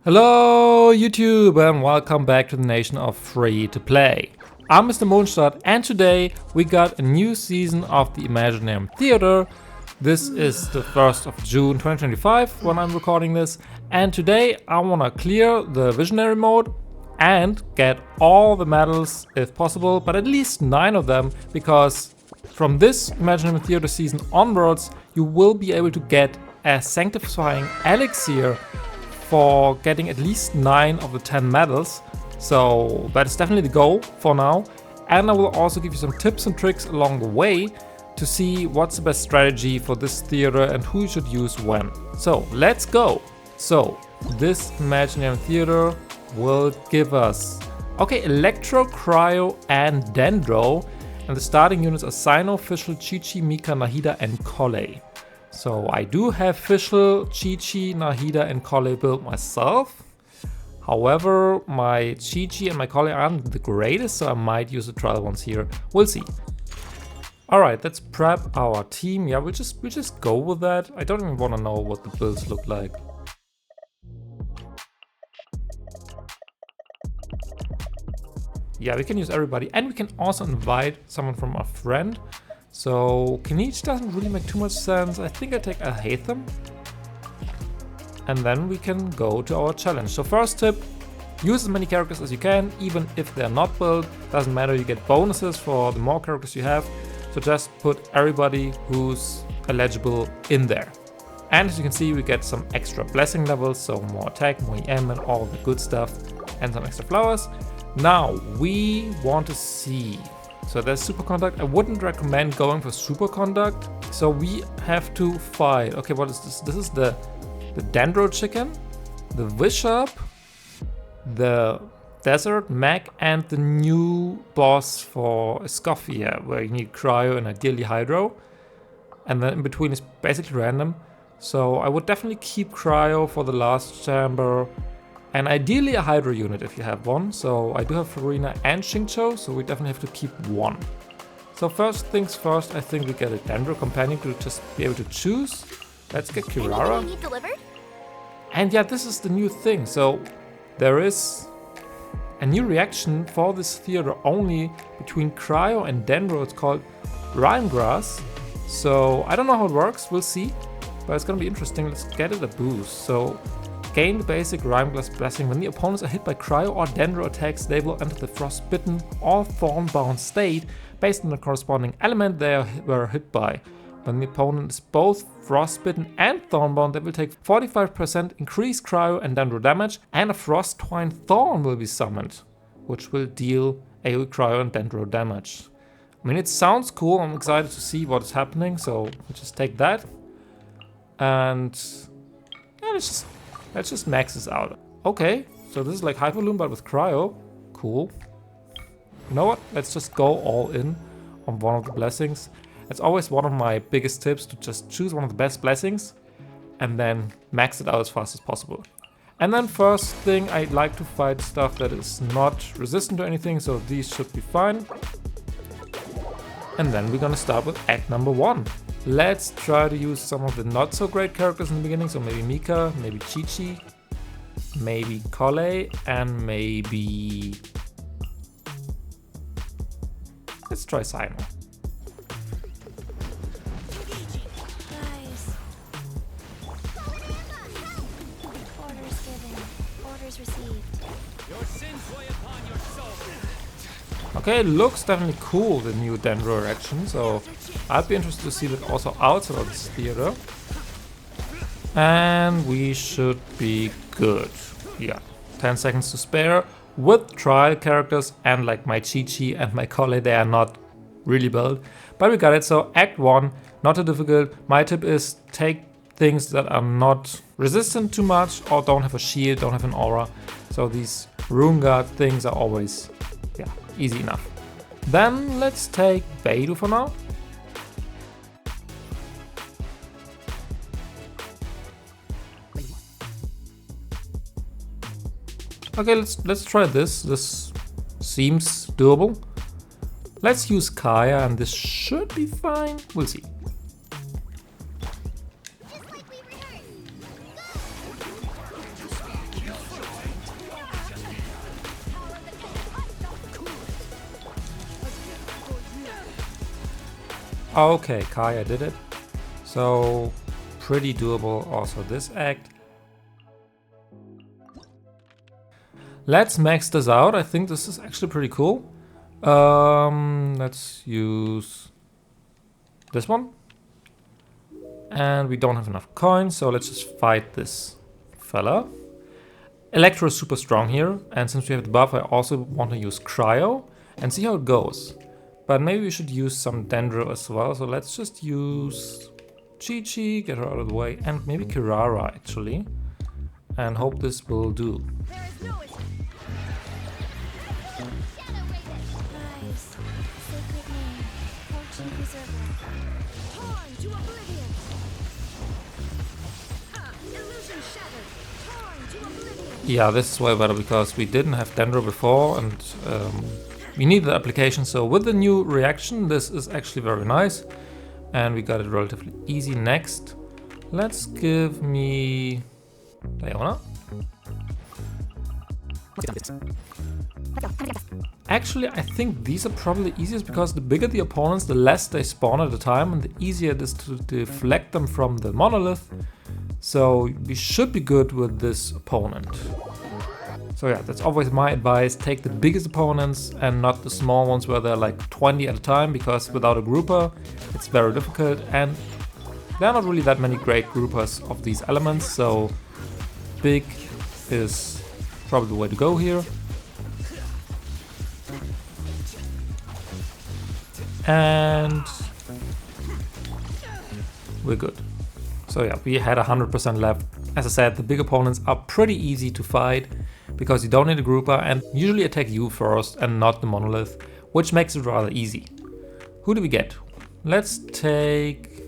Hello YouTube and welcome back to the nation of free to play. I'm Mr. Mondstadt and today we got a new season of the Imaginarium Theater. This is the 1st of June 2025 when I'm recording this, and today I want to clear the visionary mode and get all the medals if possible, but at least 9 of them, because from this Imaginarium Theater season onwards you will be able to get a Sanctifying Elixir for getting at least 9 of the 10 medals. So that is definitely the goal for now. And I will also give you some tips and tricks along the way to see what's the best strategy for this theater and who you should use when. So let's go. So this Imaginarium Theater will give us, okay, Electro, Cryo and Dendro. And the starting units are Sino, Fischl, Chi-Chi, Mika, Nahida and Collei. So I do have Fischl, Chi-Chi, Nahida and Collei built myself. However, my Chi-Chi and my Collei aren't the greatest, so I might use the trial ones here. We'll see. Alright, let's prep our team. Yeah, we'll just go with that. I don't even want to know what the builds look like. Yeah, we can use everybody, and we can also invite someone from our friend. So Kinich doesn't really make too much sense. I think I take Alhaitham. And then we can go to our challenge. So first tip, use as many characters as you can, even if they're not built. Doesn't matter, you get bonuses for the more characters you have. So just put everybody who's eligible in there. And as you can see, we get some extra blessing levels, so more attack, more EM and all the good stuff, and some extra flowers. Now we want to see. So there's superconduct. I wouldn't recommend going for superconduct. So we have to fight. Okay, what is this? This is the Dendro chicken, the Bishop, the Desert Mag, and the new boss for Escoffia, where you need Cryo and ideally Hydro. And then in between is basically random. So I would definitely keep Cryo for the last chamber. And ideally a Hydro unit if you have one. So I do have Farina and Xingqiu, so we definitely have to keep one. So first things first, I think we get a Dendro companion to just be able to choose. Let's get Kirara. And yeah, this is the new thing. So there is a new reaction for this theater only between Cryo and Dendro. It's called Rimegrass. So I don't know how it works, we'll see. But it's gonna be interesting. Let's get it a boost. So gain the basic Rimegrass blessing. When the opponents are hit by Cryo or Dendro attacks, they will enter the frostbitten or thornbound state based on the corresponding element they were hit by. When the opponent is both frostbitten and thornbound, they will take 45% increased Cryo and Dendro damage, and a frost twine thorn will be summoned, which will deal AoE Cryo and Dendro damage. I mean, it sounds cool. I'm excited to see what is happening, so we'll just take that. And yeah, let's just max this out. Okay, so this is like Hyperloom but with Cryo. Cool. You know what? Let's just go all in on one of the blessings. It's always one of my biggest tips to just choose one of the best blessings and then max it out as fast as possible. And then first thing, I like to fight stuff that is not resistant to anything, so these should be fine. And then we're gonna start with act number 1. Let's try to use some of the not so great characters in the beginning, so maybe Mika, maybe Chi-Chi, maybe Collei, and maybe... let's try Sino. Guys. Orders given. Orders received. Your sins weigh upon your soul. Okay, looks definitely cool, the new Dendro reaction, so I'd be interested to see that also outside of this theater. And we should be good. Yeah, 10 seconds to spare with trial characters, and like my Chi-Chi and my Collei, they are not really built. But we got it, so act 1, not too difficult. My tip is take things that are not resistant too much or don't have a shield, don't have an aura. So these Rune Guard things are always, yeah, easy enough. Then let's take Beidou for now. Okay, let's try this. This seems doable. Let's use Kaya and this should be fine. We'll see. Okay, Kaya did it. So pretty doable also this act. Let's max this out. I think this is actually pretty cool. Let's use this one. And we don't have enough coins, so let's just fight this fella. Electro is super strong here, and since we have the buff, I also want to use cryo and see how it goes. But maybe we should use some Dendro as well, so let's just use Chi-Chi, get her out of the way, and maybe Kirara actually, and hope this will do. There is no escape. Rise, sacred name, fortune preserver. Torn to oblivion. Illusion shattered. Torn to oblivion. Yeah, this is way better because we didn't have Dendro before, and we need the application. So with the new reaction, this is actually very nice, and we got it relatively easy. Next, let's give me Diona. Actually, I think these are probably the easiest because the bigger the opponents, the less they spawn at a time, and the easier it is to deflect them from the monolith. So we should be good with this opponent. So yeah, that's always my advice. Take the biggest opponents and not the small ones where they're like 20 at a time, because without a grouper, it's very difficult. And there are not really that many great groupers of these elements, so big is probably the way to go here. And we're good. So yeah, we had 100% left. As I said, the big opponents are pretty easy to fight because you don't need a grouper and usually attack you first and not the monolith, which makes it rather easy. Who do we get? Let's take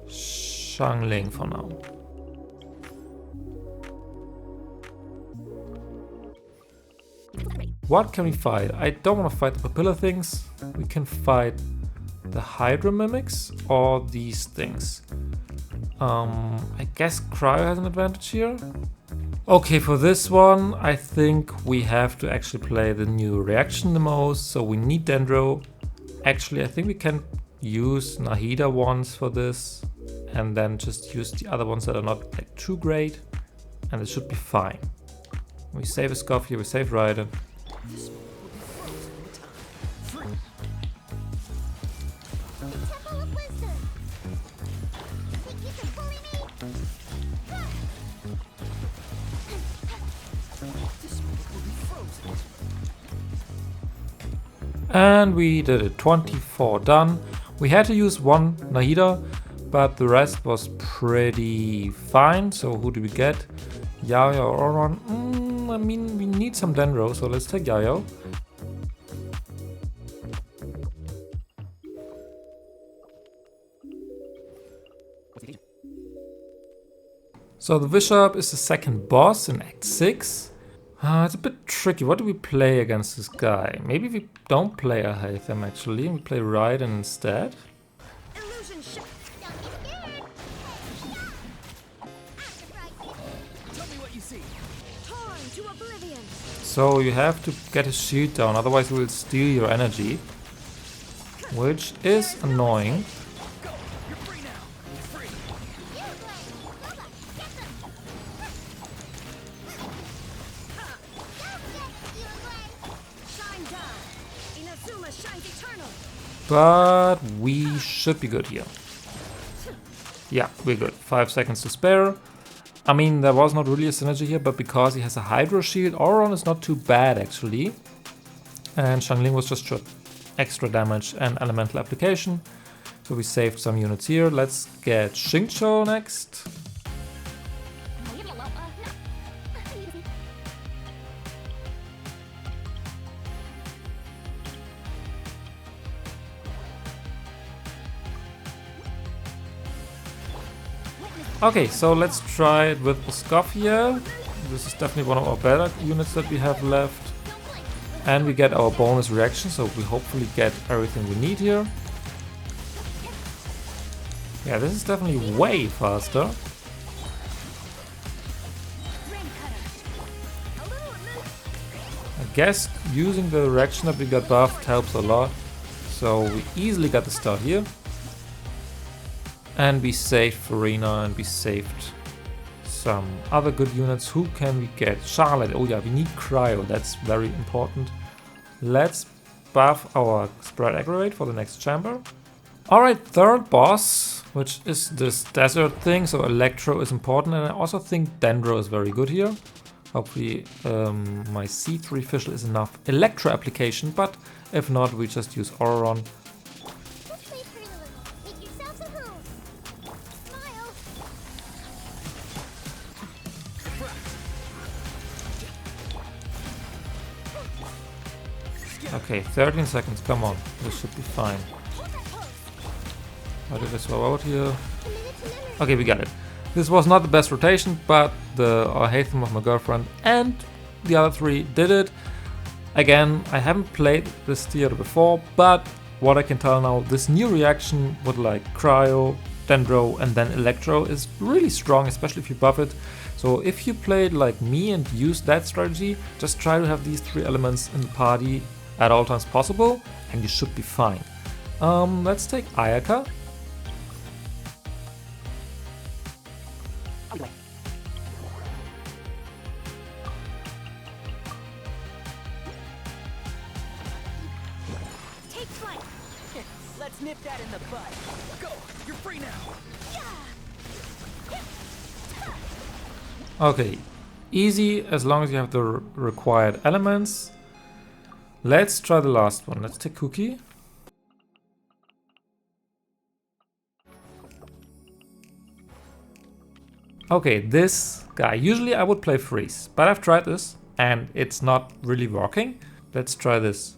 Xiangling for now. What can we fight? I don't want to fight the papilla things. We can fight the Hydra mimics or these things. I guess cryo has an advantage here. Okay, for this one, I think we have to actually play the new reaction the most. So we need Dendro. Actually, I think we can use Nahida ones for this, and then just use the other ones that are not like too great, and it should be fine. We save a Scoff here, we save Raiden. Temple of Wisdom. Think you can bully me? And we did it, 24 done. We had to use one Nahida, but the rest was pretty fine. So who do we get? Yayo or Oron? I mean, we need some Dendro, so let's take Yayo. So the Bishop is the second boss in Act 6. It's a bit tricky. What do we play against this guy? Maybe we don't play a Haytham actually, we play Raiden instead. Illusion shot. Don't be scared. Tell me what you see. Torn to oblivion. So you have to get his shield down, otherwise he will steal your energy, which is annoying. Go! You're free now! Free! You blade. Loba, get them. Don't get you blade. Shine down. Inazuma shines eternal. But we should be good here. Yeah, we're good. 5 seconds to spare. I mean, there was not really a synergy here, but because he has a Hydro shield, Auron is not too bad actually. And Xiangling was just shot extra damage and elemental application. So we saved some units here. Let's get Xingqiu next. Okay, so let's try it with Oscofia. This is definitely one of our better units that we have left. And we get our bonus reaction, so we hopefully get everything we need here. Yeah, this is definitely way faster. I guess using the reaction that we got buffed helps a lot. So we easily got the start here. And we saved Farina and we saved some other good units. Who can we get? Charlotte. Oh yeah, we need cryo. That's very important. Let's buff our spread aggravate for the next chamber. Alright, third boss, which is this desert thing. So electro is important, and I also think Dendro is very good here. Hopefully my C3 fischl is enough electro application, but if not, we just use Auron. Okay, 13 seconds, come on, this should be fine. How did I swap out here? Okay, we got it. This was not the best rotation, but I hate them of my girlfriend and the other three did it. Again, I haven't played this theater before, but what I can tell now, this new reaction with like cryo, Dendro and then electro is really strong, especially if you buff it. So if you played like me and use that strategy, just try to have these three elements in the party at all times possible and you should be fine. Let's take Ayaka. Take flight. Let's nip that in the bud. Go! You're free now! Okay, easy as long as you have the required elements. Let's try the last one. Let's take Cookie. Okay, this guy. Usually I would play Freeze, but I've tried this and it's not really working. Let's try this.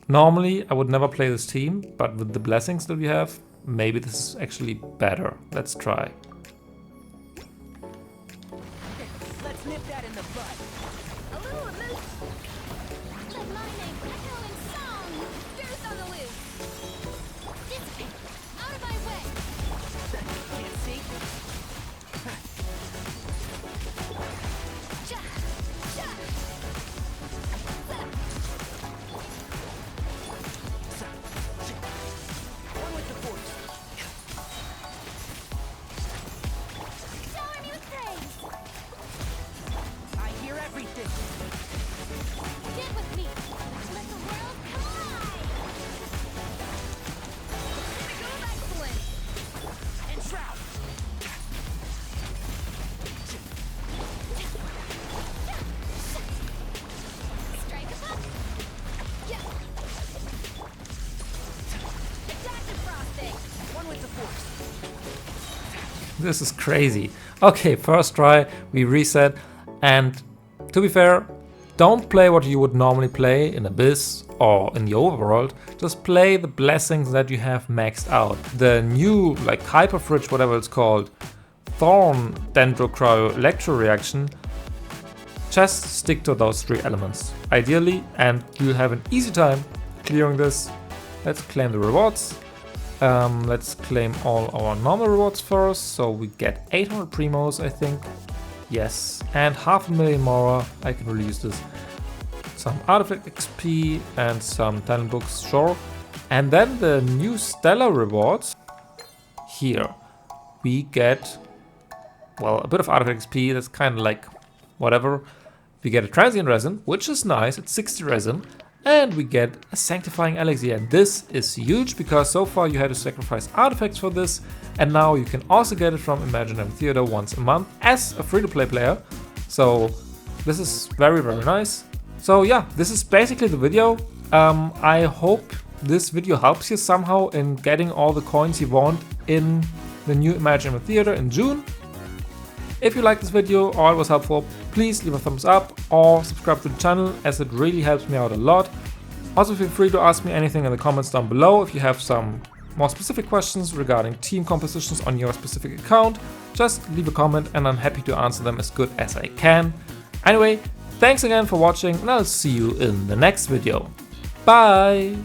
Normally I would never play this team, but with the blessings that we have, maybe this is actually better. Let's try. Let's nip that in the bud. A little loose. Let my name echo in song. Fierce on the loose. Dissipate. Out of my way. Can't see? Ja. Ja. One with the force. Shower me with praise. I hear everything. Get with me. Let the world collide. Go of excellence. And shroud. Strike a puck. Yeah. Adaptive frosting. One with the force. This is crazy. Okay, first try, we reset, and to be fair, don't play what you would normally play in Abyss or in the overworld. Just play the blessings that you have maxed out. The new, like Hyper Fridge, whatever it's called, Thorn, Dendro, Cryo, Electro reaction. Just stick to those three elements, ideally, and you'll have an easy time clearing this. Let's claim the rewards. Let's claim all our normal rewards first. So we get 800 primos, I think. Yes, and 500,000 more. I can really use this. Some artifact XP and some talent books, sure. And then the new stellar rewards. Here we get, well, a bit of artifact XP. That's kind of like whatever. We get a transient resin, which is nice. It's 60 resin. And we get a Sanctifying Elixir, and this is huge because so far you had to sacrifice artifacts for this, and now you can also get it from Imaginarium Theater once a month as a free-to-play player. So this is very, very nice. So yeah, this is basically the video. I hope this video helps you somehow in getting all the coins you want in the new Imaginarium Theater in June. If you liked this video or it was helpful, please leave a thumbs up or subscribe to the channel, as it really helps me out a lot. Also feel free to ask me anything in the comments down below if you have some more specific questions regarding team compositions on your specific account. Just leave a comment and I'm happy to answer them as good as I can. Anyway, thanks again for watching and I'll see you in the next video. Bye!